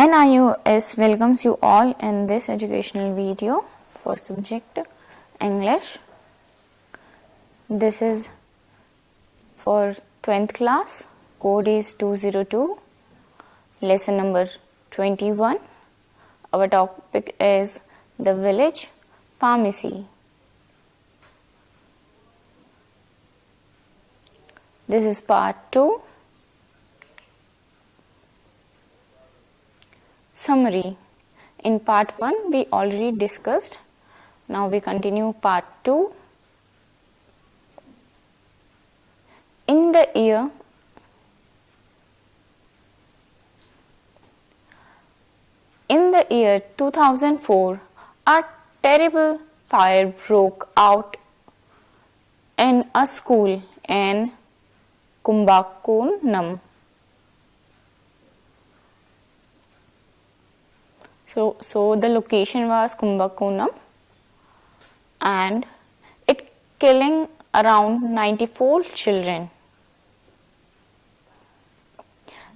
NIOS welcomes you all in this educational video for subject English. This is for 10th class, code is 202, lesson number 21. Our topic is the village pharmacy. This is part 2. Summary. In part 1 we already discussed. Now we continue part 2. In the year 2004, a terrible fire broke out in a school in Kumbakonam. So the location was Kumbakonam, and it killing around 94 children.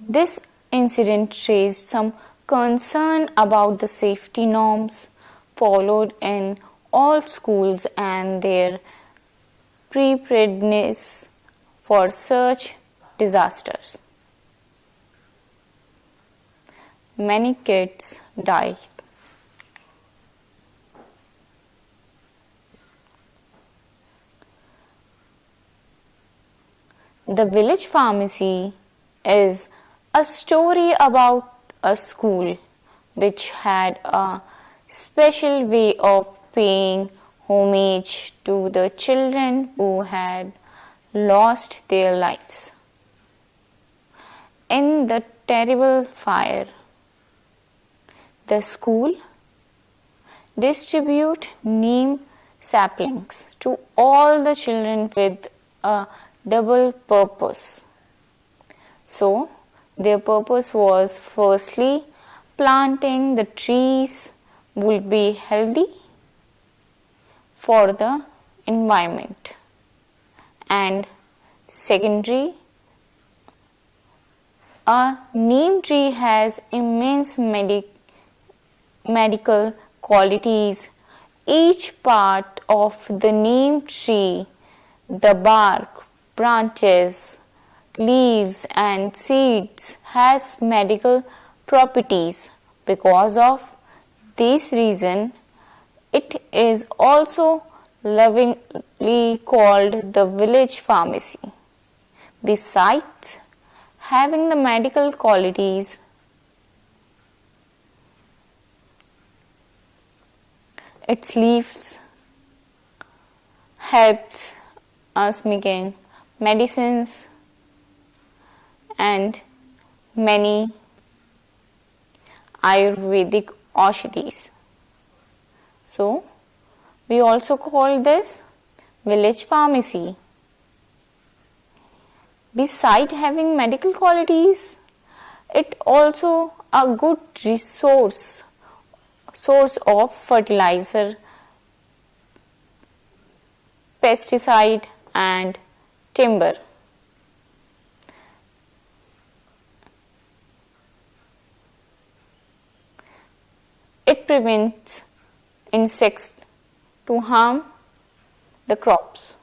This incident raised some concern about the safety norms followed in all schools and their preparedness for such disasters. Many kids died. The village pharmacy is a story about a school which had a special way of paying homage to the children who had lost their lives in the terrible fire. The school distribute neem saplings to all the children with a double purpose. So, their purpose was firstly planting the trees would be healthy for the environment, and secondary, a neem tree has immense medical qualities. Each part of the neem tree, the bark, branches, leaves and seeds has medical properties. Because of this reason, it is also lovingly called the village pharmacy. Besides having the medical qualities, its leaves helps us making medicines and many Ayurvedic aushadhis. So, we also call this village pharmacy. Besides having medical qualities, it also a good source of fertilizer, pesticide and timber. It prevents insects to harm the crops.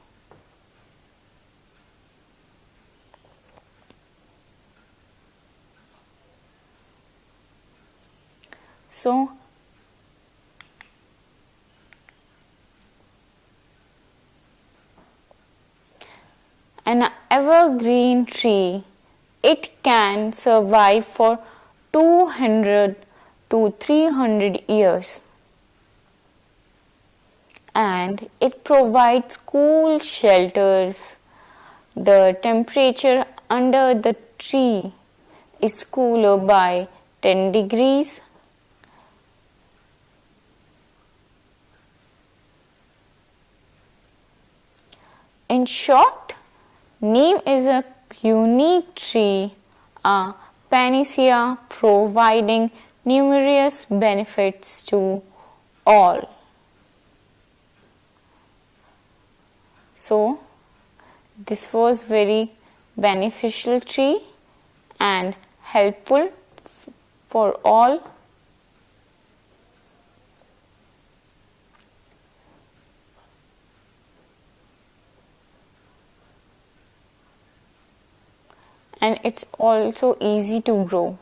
So, an evergreen tree, it can survive for 200 to 300 years, and it provides cool shelters. The temperature under the tree is cooler by 10 degrees. In short, neem is a unique tree, a panacea providing numerous benefits to all. So, this was very beneficial tree and helpful for all. And it's also easy to grow.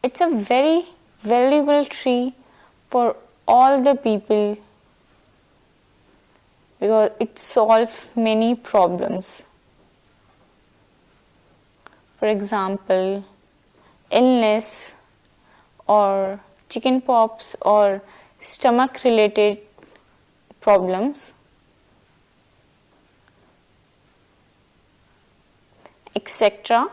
It's a very valuable tree for all the people because it solves many problems. For example, illness or chicken pox or stomach related problems, etc.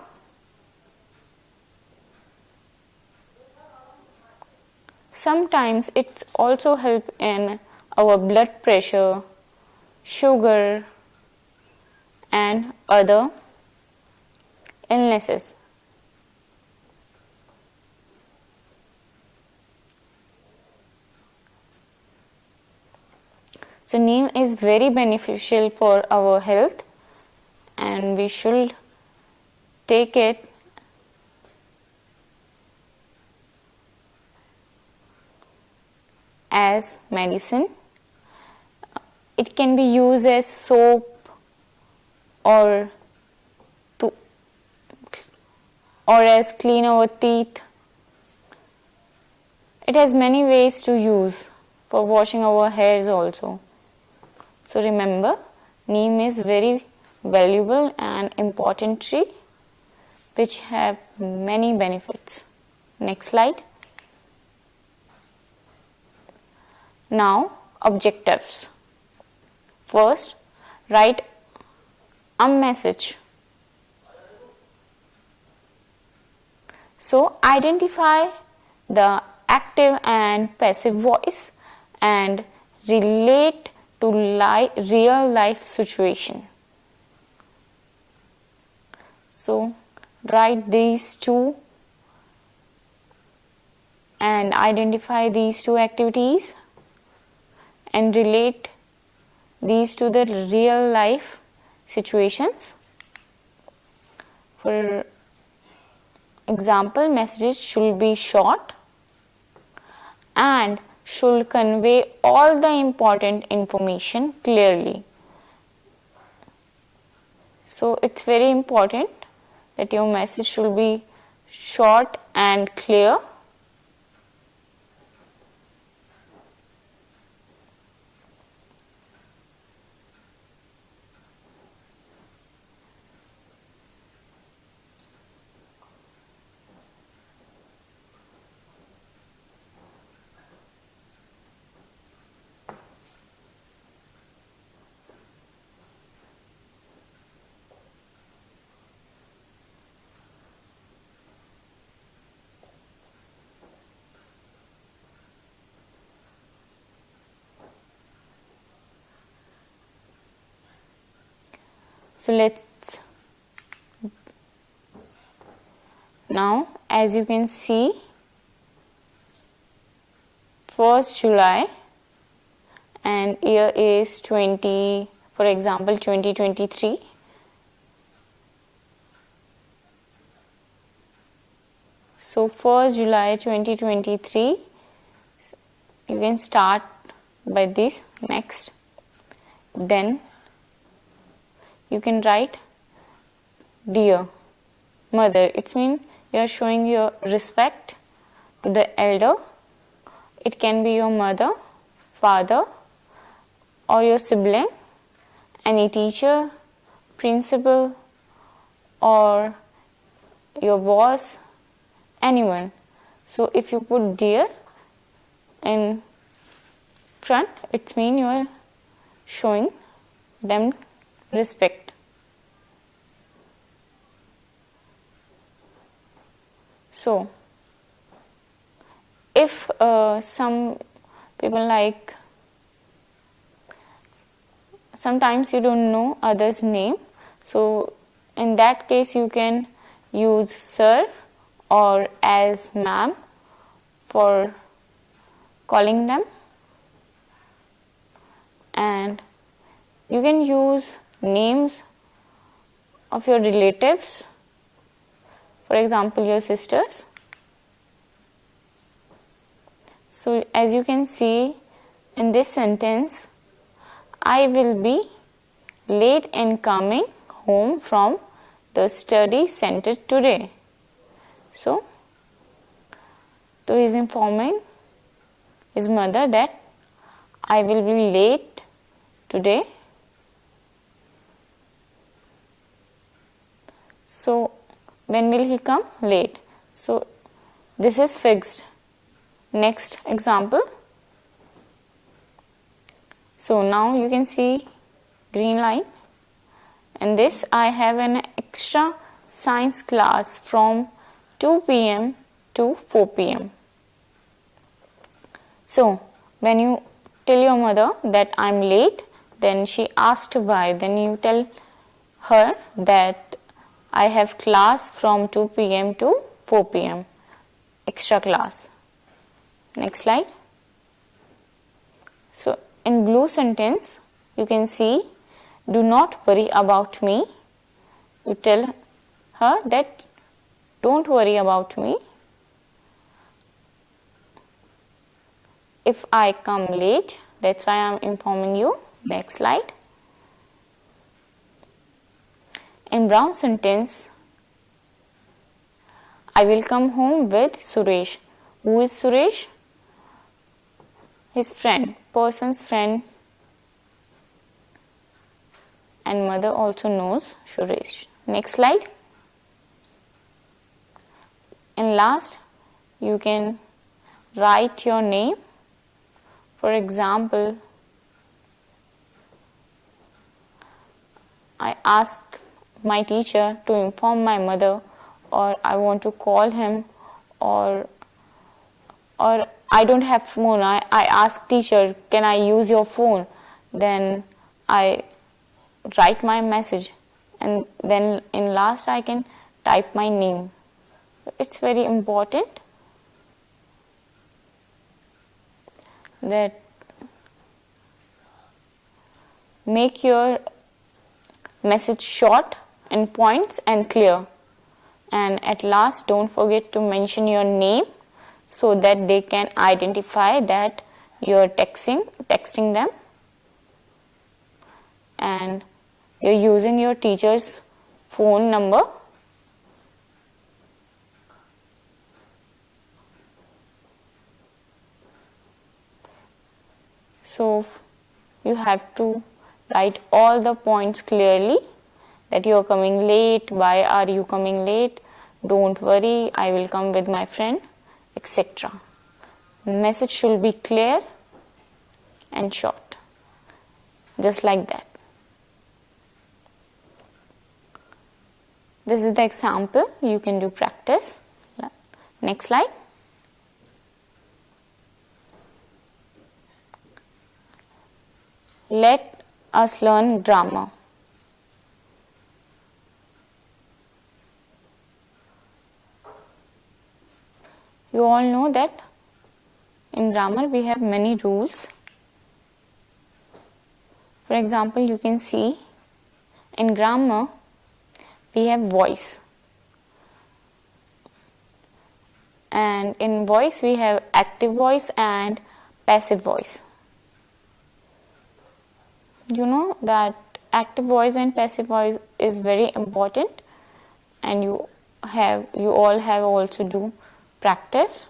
Sometimes it also helps in our blood pressure, sugar, and other illnesses. So neem is very beneficial for our health and we should take it as medicine. It can be used as soap or as clean our teeth. It has many ways to use for washing our hairs also. So remember, neem is very valuable and important tree which have many benefits. Next slide. Now objectives. First, write a message. So identify the active and passive voice and relate to real life situation. So write these two and identify these two activities and relate these to the real life situations. For example, messages should be short and should convey all the important information clearly. So it's very important that your message should be short and clear. So let's now, as you can see, 1st July and year is 20, for example 2023. So 1st July 2023, you can start by this. Next, then you can write dear mother. It means you are showing your respect to the elder. It can be your mother, father, or your sibling, any teacher, principal, or your boss, anyone. So if you put dear in front, it means you are showing them respect. So if some people like, sometimes you don't know others' name, so in that case you can use sir or as ma'am for calling them, and you can use names of your relatives, for example your sisters. So as you can see in this sentence, I will be late in coming home from the study center today. So he is informing his mother that I will be late today. So when will he come? Late. So this is fixed. Next example. So now you can see green line. In this I have an extra science class from 2 p.m. to 4 p.m. So when you tell your mother that I am late, then she asked why, then you tell her that I have class from 2 p.m. to 4 p.m. extra class. Next slide. So in blue sentence you can see, do not worry about me. You tell her that don't worry about me. If I come late, that's why I am informing you. Next slide. In brown sentence, I will come home with Suresh. Who is Suresh? His friend, person's friend, and mother also knows Suresh. Next slide. And last, you can write your name. For example, I ask my teacher to inform my mother, or I want to call him, or I don't have phone. I ask teacher, can I use your phone? Then I write my message, and then in last I can type my name. It's very important that make your message short and points and clear, and at last don't forget to mention your name so that they can identify that you're texting them and you're using your teacher's phone number. So you have to write all the points clearly, that you are coming late, why are you coming late, don't worry, I will come with my friend, etc. Message should be clear and short, just like that. This is the example. You can do practice. Next slide. Let us learn grammar. You all know that in grammar we have many rules. For example, you can see in grammar we have voice, and in voice we have active voice and passive voice. You know that active voice and passive voice is very important, and you all have also do practice.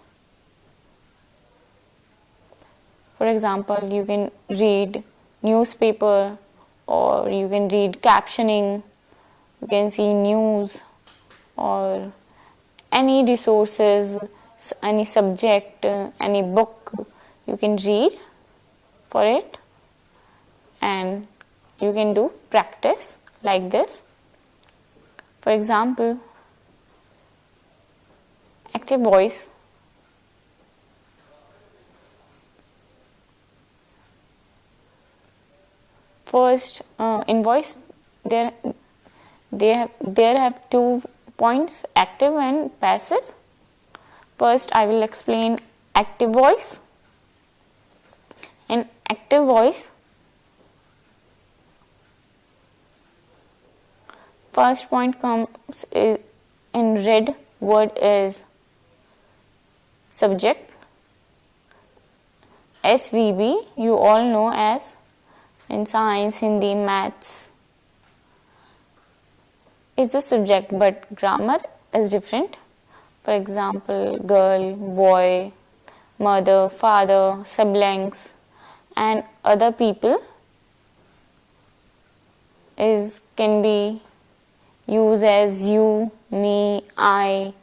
For example, you can read newspaper, or you can read captioning, you can see news, or any resources, any subject, any book, you can read for it, and you can do practice like this. For example, active voice. First, in voice, there have 2 points, active and passive. First, I will explain active voice. In active voice, First point comes in red word is subject. SVB you all know as in science, Hindi, maths. It's a subject, but grammar is different. For example, girl, boy, mother, father, siblings, and other people can be used as you, me, I,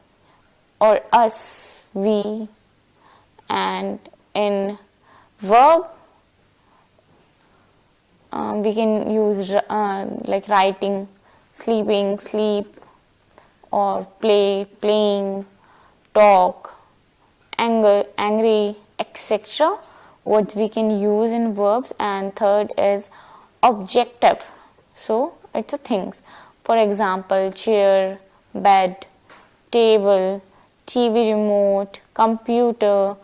or us, we. And in verb, we can use like writing, sleeping, sleep, or play, playing, talk, anger, angry, etc. Words we can use in verbs. And third is objective. So it's a things. For example, chair, bed, table, TV remote, computer,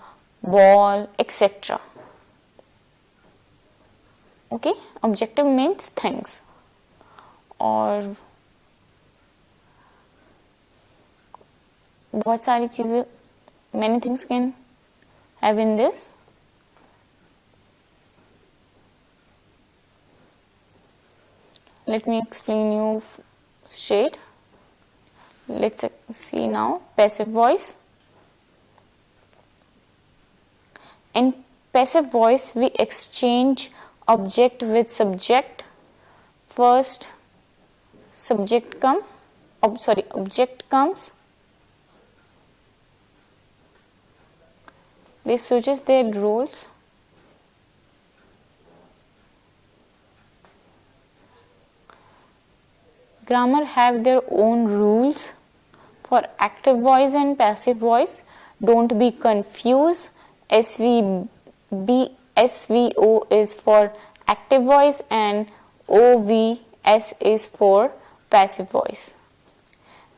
ball, etc. Okay, objective means things. और बहुत सारी चीज़ें, many things can have in this. Let me explain you straight. Let's see now passive voice. In passive voice, we exchange object with subject. First, object comes. We switches their roles. Grammar have their own rules for active voice and passive voice. Don't be confused. SVO is for active voice and OVS is for passive voice.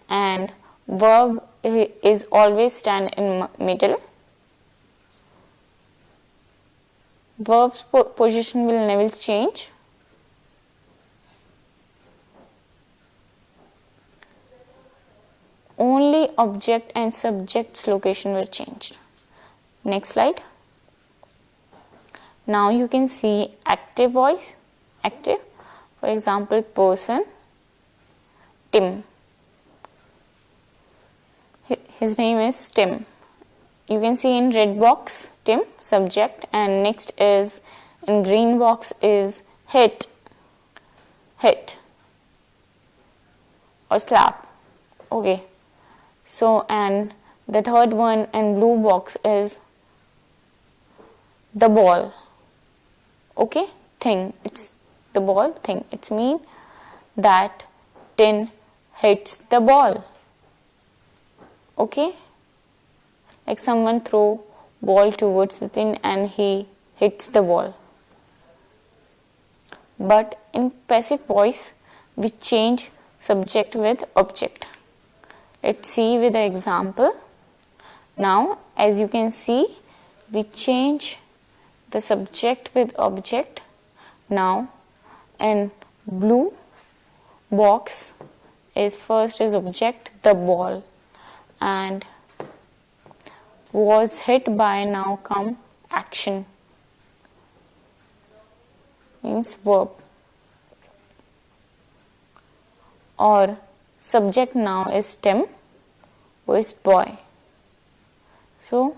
And verb is always stand in middle. Verb's position will never change. Only object and subject's location will change. Next slide. Now you can see active voice. Active. For example, person, Tim. His name is Tim. You can see in red box Tim, subject, and next is in green box is hit or slap. Okay. So, and the third one in blue box is the ball. Okay, thing. It's the ball thing. It's mean that Tin hits the ball. Okay, like someone throw ball towards the Tin and he hits the ball. But in passive voice, we change subject with object. Let's see with the example. Now, as you can see, we change the subject with object. Now, in blue box is first is object, the ball, and was hit by, now come action, means verb, or subject now is Tim, who is boy. So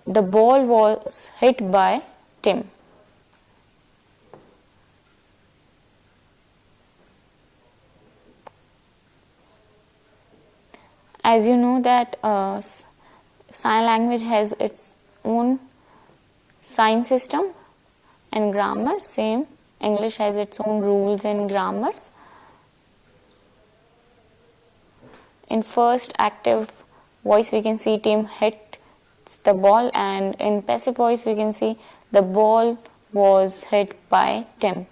the ball was hit by Tim. As you know that sign language has its own sign system and grammar, same English has its own rules and grammars. In first active voice we can see Tim hit the ball, and in passive voice we can see the ball was hit by Tim.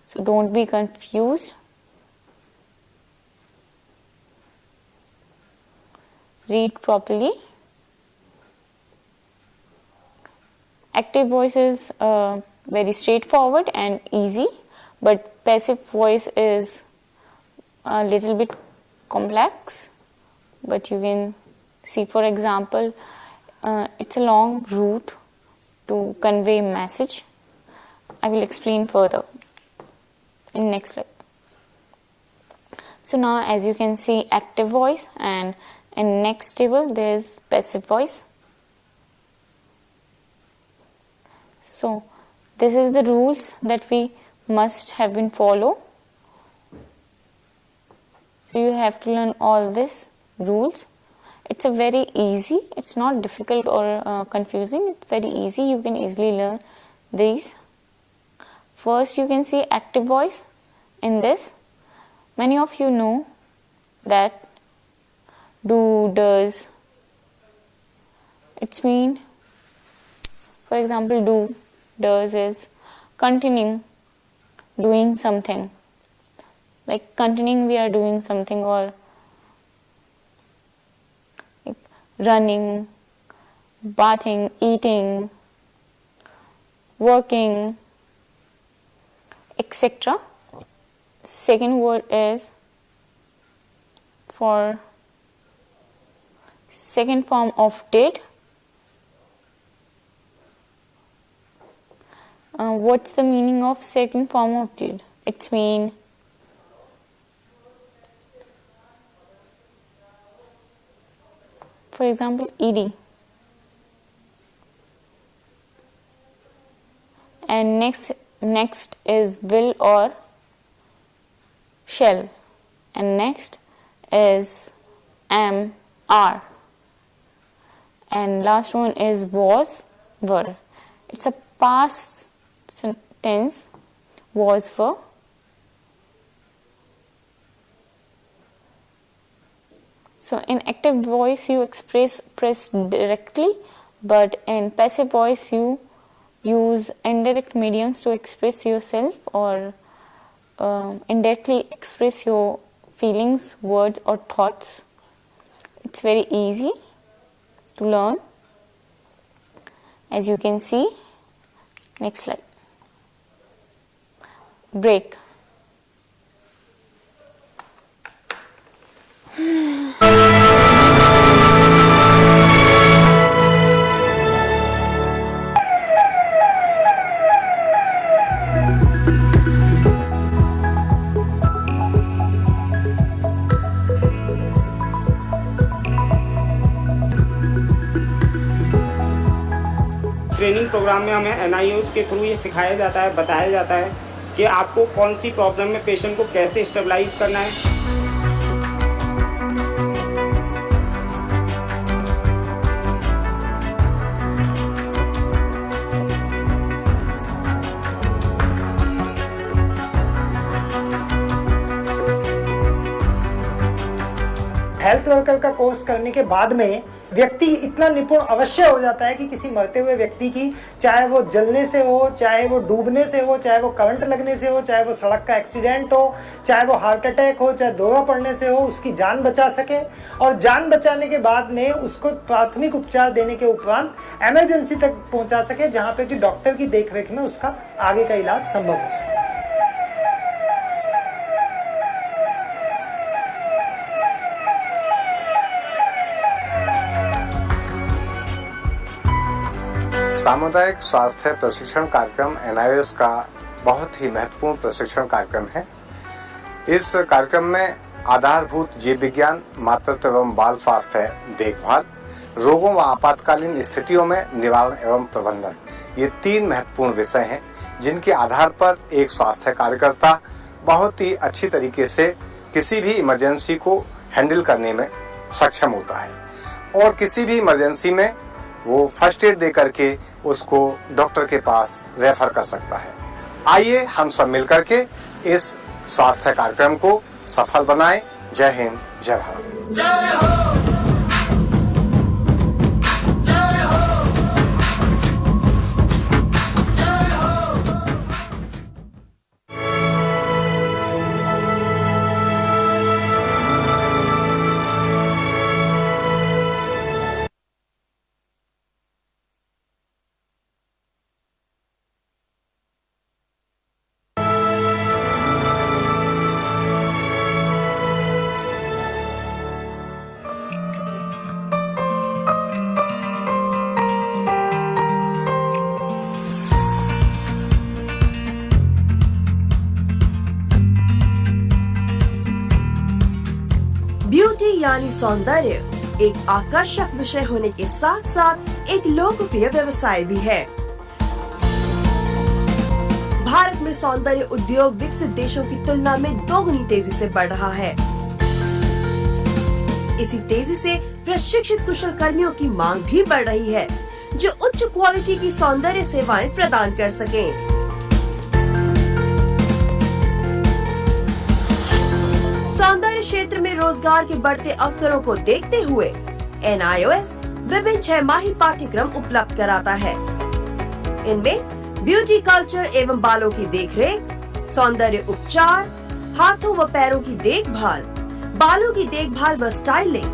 So don't be confused. Read properly. Active voice is very straightforward and easy, but passive voice is a little bit complex, but you can see, for example, it's a long route to convey message. I will explain further in next slide. So now, as you can see, active voice, and in next table there is passive voice. So this is the rules that we must have been follow. So you have to learn all these rules. It's a very easy, it's not difficult or confusing, it's very easy, you can easily learn these. First you can see active voice. In this, many of you know that do, does, it's mean, for example, do, does is continuing doing something, like continuing we are doing something, or like running, bathing, eating, working, etc. Second word is for second form of did. What's the meaning of second form of did? It's mean for example ed. And next is will or shall, and next is am, are, and last one is was, were. It's a past tense, was, were. So in active voice you press directly, but in passive voice you use indirect mediums to express yourself, or indirectly express your feelings, words or thoughts. It's very easy to learn, as you can see. Next slide. Break. Training programme में हमें NIOS के through ये सिखाया जाता है, बताया जाता है कि आपको कौन सी प्रॉब्लम में पेशेंट को कैसे स्टेबलाइज करना है। हेल्थ वर्कर का कोर्स करने के बाद में व्यक्ति इतना निपुण अवश्य हो जाता है कि किसी मरते हुए व्यक्ति की, चाहे वो जलने से हो, चाहे वो डूबने से हो, चाहे वो करंट लगने से हो, चाहे वो सड़क का एक्सीडेंट हो, चाहे वो हार्ट अटैक हो, चाहे दौरा पड़ने से हो, उसकी जान बचा सके। और जान बचाने के बाद में उसको प्राथमिक उपचार देने के उपरांत इमरजेंसी तक पहुंचा सके, जहाँ पे कि डॉक्टर की देखरेख में उसका आगे का इलाज संभव हो सके। सामुदायिक स्वास्थ्य प्रशिक्षण कार्यक्रम NIOS का बहुत ही महत्वपूर्ण प्रशिक्षण कार्यक्रम है। इस कार्यक्रम में आधारभूत जीव विज्ञान, मातृत्व एवं बाल स्वास्थ्य देखभाल, रोगों व आपातकालीन स्थितियों में निवारण एवं प्रबंधन, ये 3 महत्वपूर्ण विषय हैं जिनके आधार पर एक स्वास्थ्य कार्यकर्ता बहुत ही अच्छी तरीके से किसी भी इमरजेंसी को हैंडल करने में सक्षम होता है और किसी भी इमरजेंसी में वो फर्स्ट एड दे करके उसको डॉक्टर के पास रेफर कर सकता है। आइए हम सब मिलकर के इस स्वास्थ्य कार्यक्रम को सफल बनाएं। जय हिंद, जय भारत। जय हो। यानी सौंदर्य एक आकर्षक विषय होने के साथ साथ एक लोकप्रिय व्यवसाय भी है। भारत में सौंदर्य उद्योग विकसित देशों की तुलना में दोगुनी तेजी से बढ़ रहा है। इसी तेजी से प्रशिक्षित कुशल कर्मियों की मांग भी बढ़ रही है, जो उच्च क्वालिटी की सौंदर्य सेवाएं प्रदान कर सकें। सौंदर्य क्षेत्र में रोजगार के बढ़ते अवसरों को देखते हुए NIOS विभिन्न 6 पाठ्यक्रम उपलब्ध कराता है। इनमें ब्यूटी कल्चर एवं बालों की देखरेख, सौंदर्य उपचार, हाथों व पैरों की देखभाल, बालों की देखभाल व स्टाइलिंग,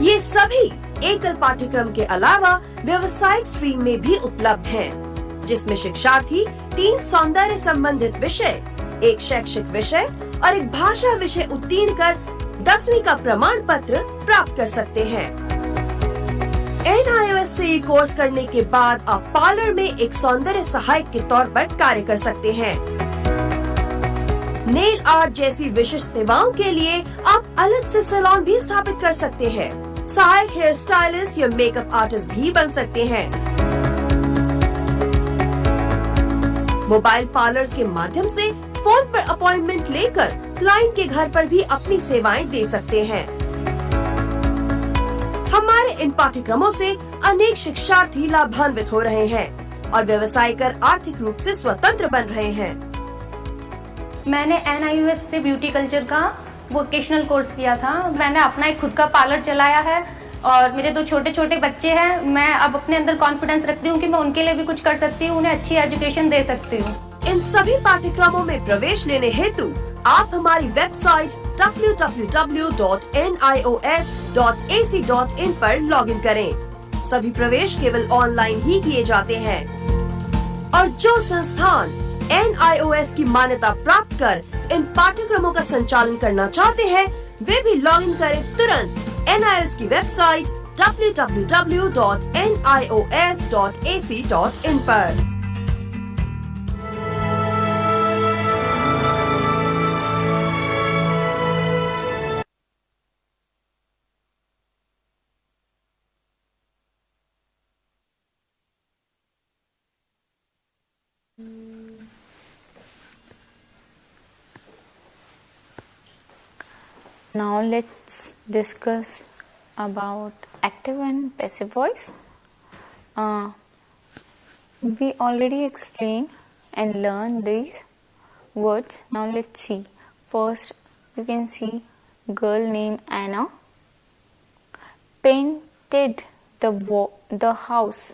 ये सभी एकल पाठ्यक्रम के अलावा व्यवसायिक स्ट्रीम में भी उपलब्ध हैं, जिसमें शिक्षार्थी 3 सौंदर्य संबंधित विषय, एक शैक्षिक विषय और एक भाषा विषय उत्तीर्ण कर 10वीं का प्रमाण पत्र प्राप्त कर सकते हैं। NIOS से ये कोर्स करने के बाद आप पार्लर में एक सौंदर्य सहायक के तौर पर कार्य कर सकते हैं। नेल आर्ट जैसी विशिष्ट सेवाओं के लिए आप अलग से सैलून भी स्थापित कर सकते हैं। सहायक हेयर स्टाइलिस्ट या मेकअप आर्टिस्ट भी बन सकते हैं। मोबाइल पार्लर्स के माध्यम से फोन पर अपॉइंटमेंट लेकर क्लाइंट के घर पर भी अपनी सेवाएं दे सकते हैं। हमारे इन पाठ्यक्रमों से अनेक शिक्षार्थी लाभान्वित हो रहे हैं और व्यवसाय कर आर्थिक रूप से स्वतंत्र बन रहे हैं। मैंने NIOS से ब्यूटी कल्चर का वोकेशनल कोर्स किया था। मैंने अपना एक खुद का पार्लर चलाया है और मेरे 2 छोटे छोटे बच्चे हैं। मैं अब अपने अंदर कॉन्फिडेंस रखती हूँ कि मैं उनके लिए भी कुछ कर सकती हूँ, उन्हें अच्छी एजुकेशन दे सकती हूँ। इन सभी पाठ्यक्रमों में प्रवेश लेने हेतु आप हमारी वेबसाइट www.nios.ac.in पर लॉगिन करें। सभी प्रवेश केवल ऑनलाइन ही किए जाते हैं और जो संस्थान NIOS की मान्यता प्राप्त कर इन पाठ्यक्रमों का संचालन करना चाहते हैं, वे भी लॉगिन करें तुरंत NIOS की वेबसाइट www.nios.ac.in पर। Now let's discuss about active and passive voice. We already explained and learned these words. Now let's see. First, you can see girl named Anna painted the house.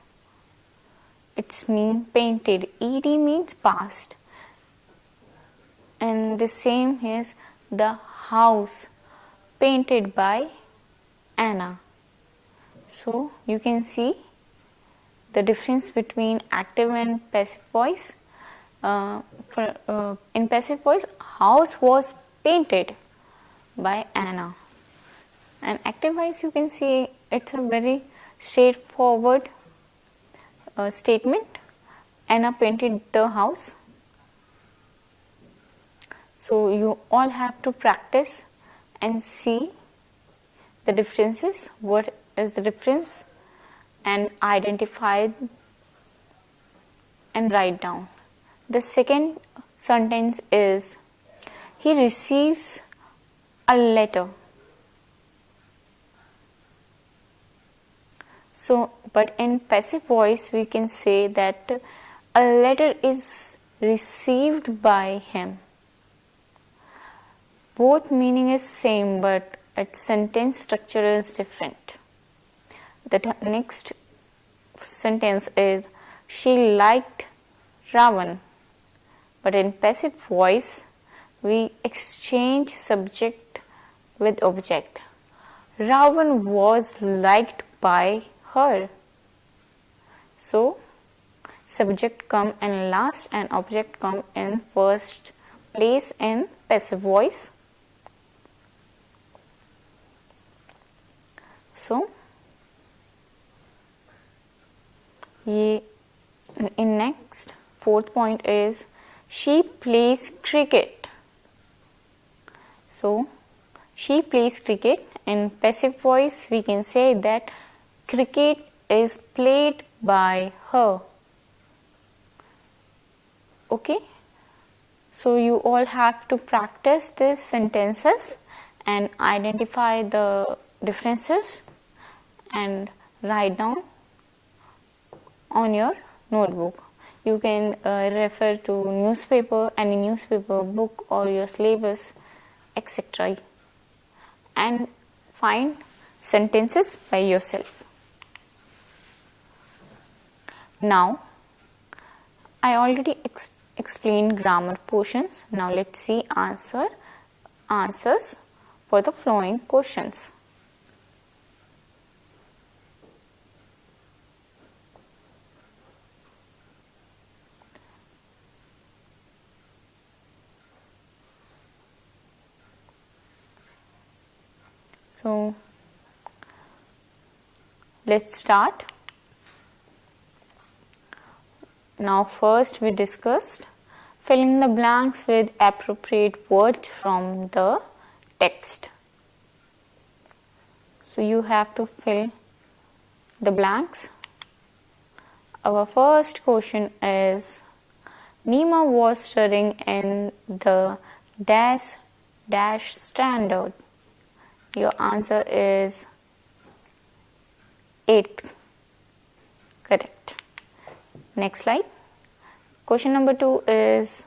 It's mean painted. Ed means past, and the same is the house painted by Anna. So you can see the difference between active and passive voice. In passive voice, house was painted by Anna, and active voice, you can see it's a very straightforward statement. Anna painted the house. So you all have to practice and see the differences, what is the difference, and identify and write down. The second sentence is, he receives a letter. So, but in passive voice we can say that a letter is received by him. Both meaning is same, but its sentence structure is different. The next sentence is, she liked Ravan. But in passive voice, we exchange subject with object. Ravan was liked by her. So, subject come in last and object come in first place in passive voice. So, in next fourth point is, she plays cricket. So, She plays cricket. In passive voice, we can say that cricket is played by her. Okay, so you all have to practice these sentences and identify the differences and write down on your notebook. You can refer to newspaper, any newspaper, book, or your syllabus, etc. and find sentences by yourself. Now, I already explained grammar portions. Now let's see answers for the following questions. So let's start. Now first we discussed filling the blanks with appropriate words from the text. So you have to fill the blanks. Our first question is Nima was studying in the dash standard. Your answer is 8. Correct. Next slide. Question number 2 is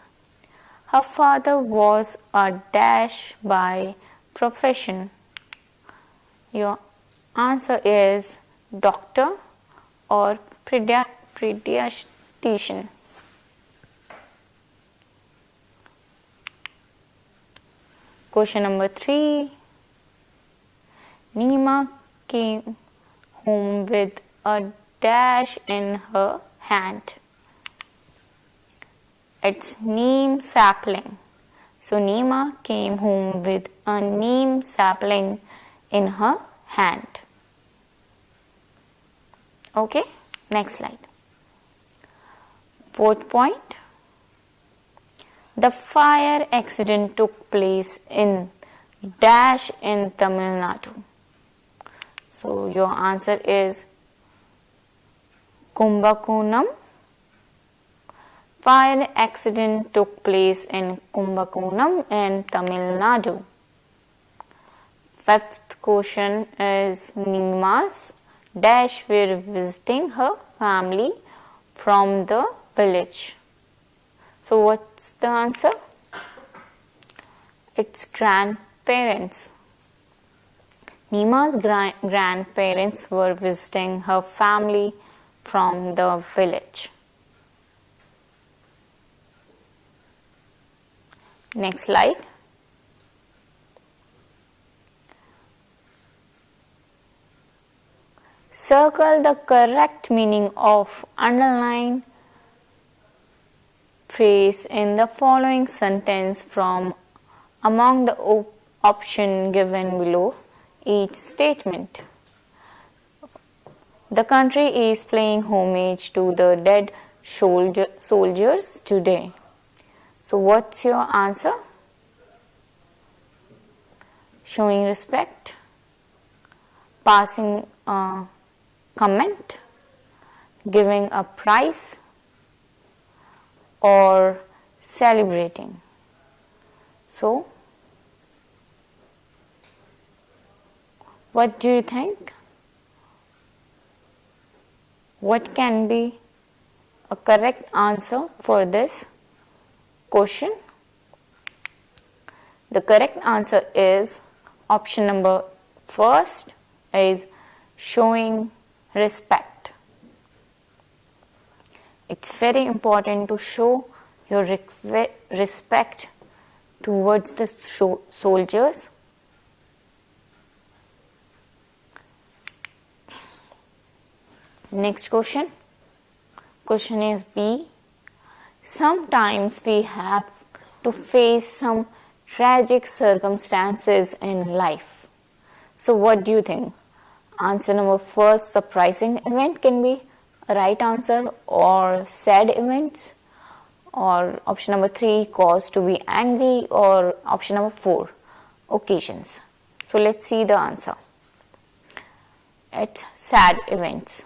her father was a dash by profession. Your answer is doctor or pediatrician. Question number 3. Nima came home with a dash in her hand. It's neem sapling. So Nima came home with a neem sapling in her hand. Okay, next slide. Fourth point. The fire accident took place in dash in Tamil Nadu. So your answer is Kumbakonam. Fire accident took place in Kumbakonam in Tamil Nadu. Fifth question is Nima's dash were visiting her family from the village. So what's the answer? It's grandparents. Nima's grandparents were visiting her family from the village. Next slide. Circle the correct meaning of underlined phrase in the following sentence from among the option given below each statement. The country is paying homage to the dead soldiers today. So what's your answer? Showing respect, passing a comment, giving a prize, or celebrating. So what do you think? What can be a correct answer for this question? The correct answer is option number first is showing respect. It's very important to show your respect towards the soldiers. Next question. Question is B. Sometimes we have to face some tragic circumstances in life. So what do you think? Answer number first, surprising event can be a right answer, or sad events, or option number 3, cause to be angry, or option number 4, occasions. So let's see the answer. It's sad events.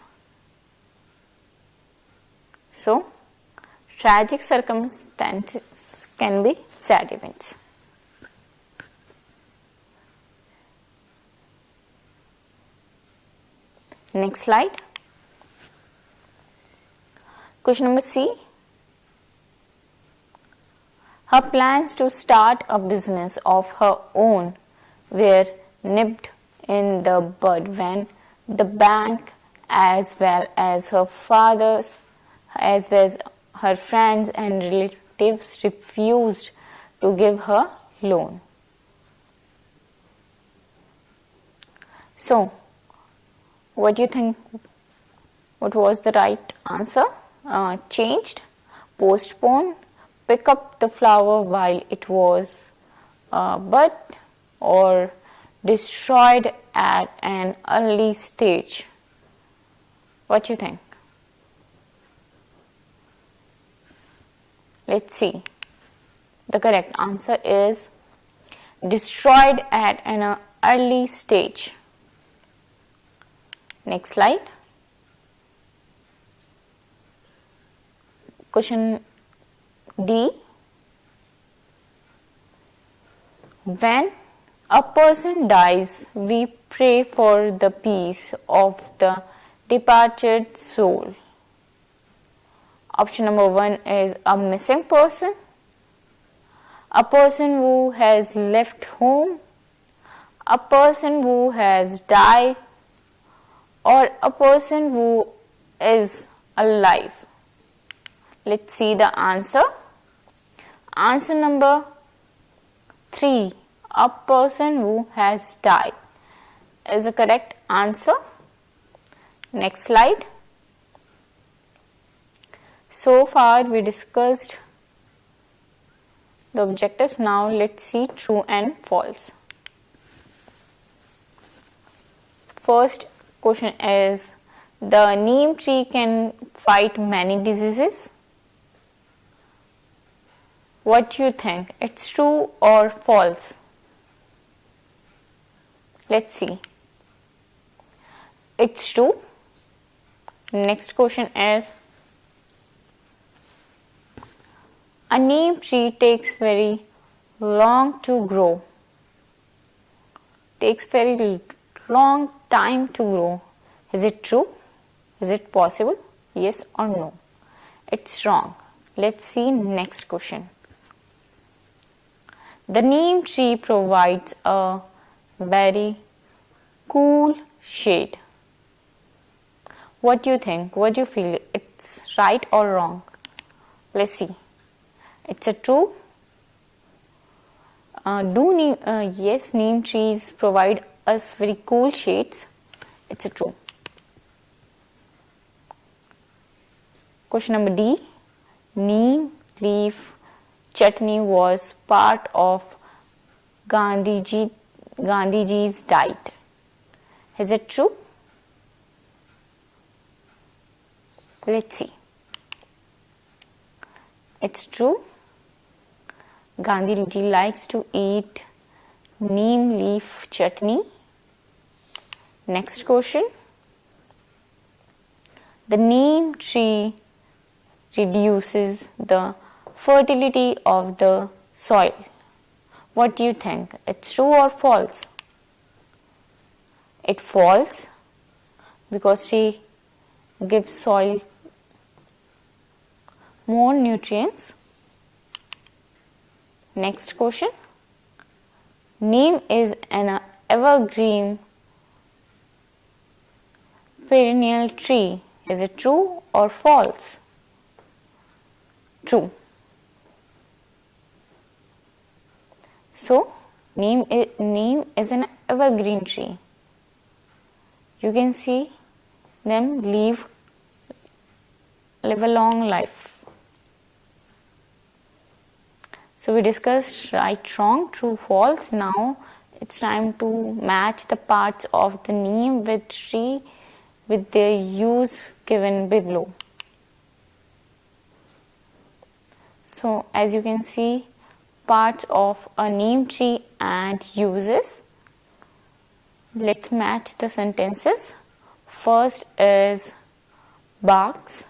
So tragic circumstances can be sad events. Next slide. Question number C. Her plans to start a business of her own were nipped in the bud when the bank, as well as her father's, as well as her friends and relatives, refused to give her loan. So, what do you think? What was the right answer? Changed, postponed, pick up the flower while it was bud, or destroyed at an early stage. What do you think? Let's see. The correct answer is destroyed at an early stage. Next slide. Question D. When a person dies, we pray for the peace of the departed soul. Option number 1 is a missing person, a person who has left home, a person who has died, or a person who is alive. Let's see the answer. Answer number 3, a person who has died, is the correct answer. Next slide. So far we discussed the objectives. Now let's see true and false. First question is, the neem tree can fight many diseases. What do you think? It's true or false? Let's see. It's true. Next question is, a neem tree takes very long to grow. Takes very long time to grow. Is it true? Is it possible? Yes or no? It's wrong. Let's see next question. The neem tree provides a very cool shade. What do you think? What do you feel? It's right or wrong? Let's see. It's a true. Yes, neem trees provide us very cool shades. It's a true. Question number D. Neem leaf chutney was part of Gandhiji's diet. Is it true? Let's see. It's true. Gandhiji likes to eat neem leaf chutney. Next question. The neem tree reduces the fertility of the soil. What do you think? It's true or false? It false, because she gives soil more nutrients. Next question. Neem is an evergreen perennial tree. Is it true or false? True. So, neem is an evergreen tree. You can see them live a long life. So we discussed right, wrong, true, false. Now it's time to match the parts of the neem with tree with their use given below. So as you can see, parts of a neem tree and uses. Let's match the sentences. First is barks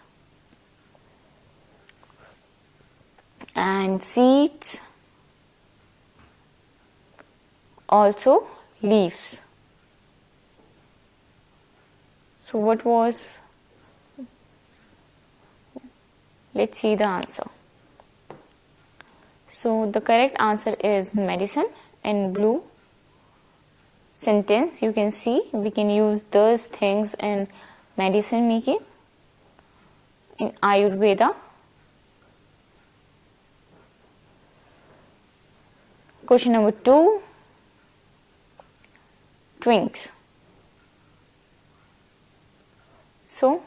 and seeds, also leaves. So what was, let's see the answer. So the correct answer is medicine. In blue sentence you can see we can use those things in medicine making in Ayurveda. Question number 2, twigs. So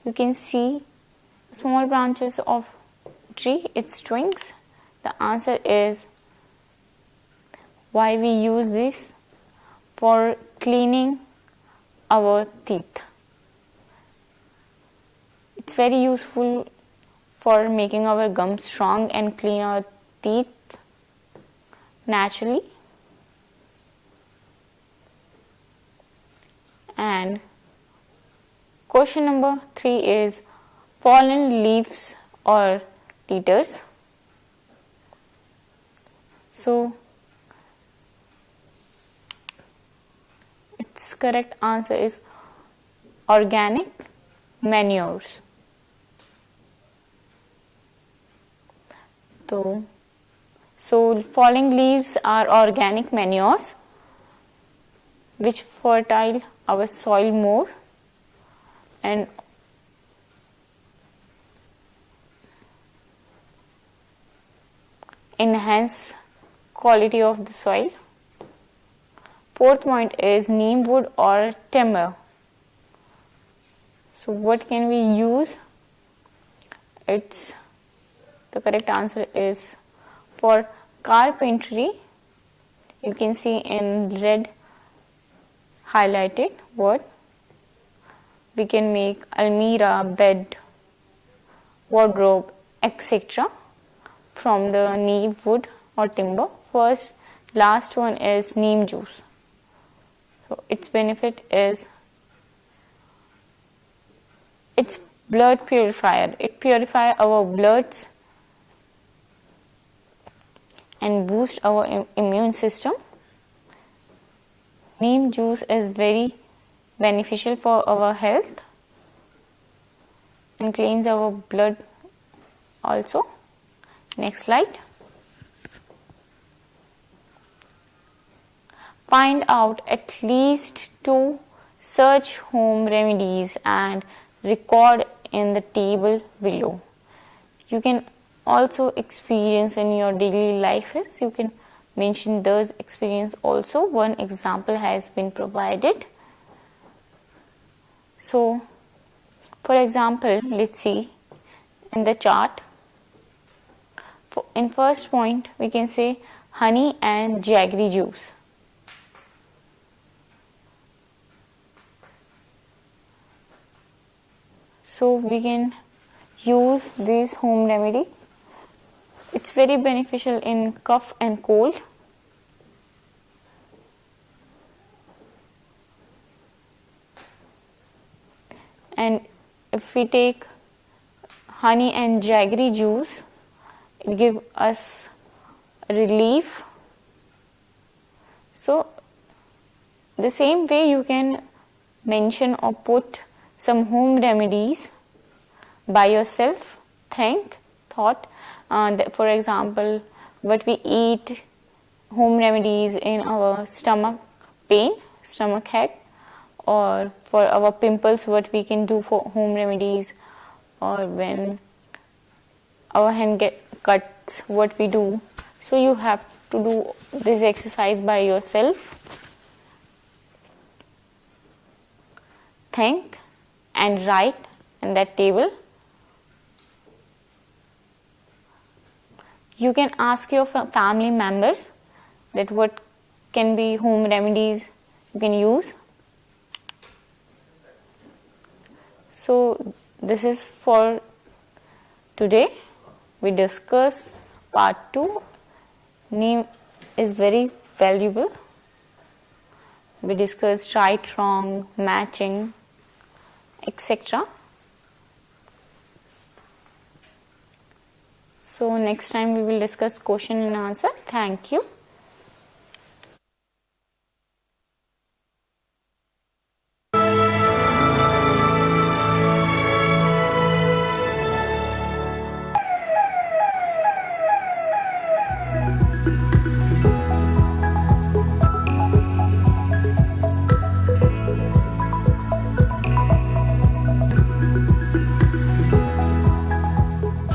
you can see small branches of tree, its twigs. The answer is why we use this for cleaning our teeth. It's very useful for making our gums strong and clean our teeth naturally. And question number 3 is fallen leaves or litters. So its correct answer is organic manures. So falling leaves are organic manures which fertile our soil more and enhance quality of the soil. Fourth point is neem wood or timber. So what can we use? The correct answer is for carpentry. You can see in red highlighted word. We can make almirah, bed, wardrobe, etc. from the neem wood or timber. Last one is neem juice. So its benefit is it's blood purifier. It purifies our bloods and boosts our immune system. Neem juice is very beneficial for our health and cleans our blood also. Next slide. Find out at least 2 such home remedies and record in the table below. You can also experience in your daily life. You can mention those experience also. One example has been provided. So, for example, let's see in the chart. In first point, we can say honey and jaggery juice. So we can use this home remedy. It's very beneficial in cough and cold. And if we take honey and jaggery juice, it gives us relief. So the same way you can mention or put some home remedies by yourself. Thought. For example, what we eat, home remedies in our stomach pain, stomach ache, or for our pimples, what we can do for home remedies, or when our hand get cuts, what we do. So you have to do this exercise by yourself. Think and write in that table. You can ask your family members that what can be home remedies you can use. So this is for today. We discussed part 2. Neem is very valuable. We discussed right, wrong, matching, etc. So next time we will discuss question and answer. Thank you.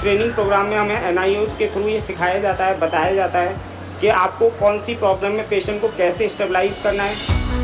Training programme में हमें NIOS के through ये सिखाया जाता है, बताया जाता है कि आपको कौन सी प्रॉब्लम में पेशेंट को कैसे स्टेबलाइज करना है।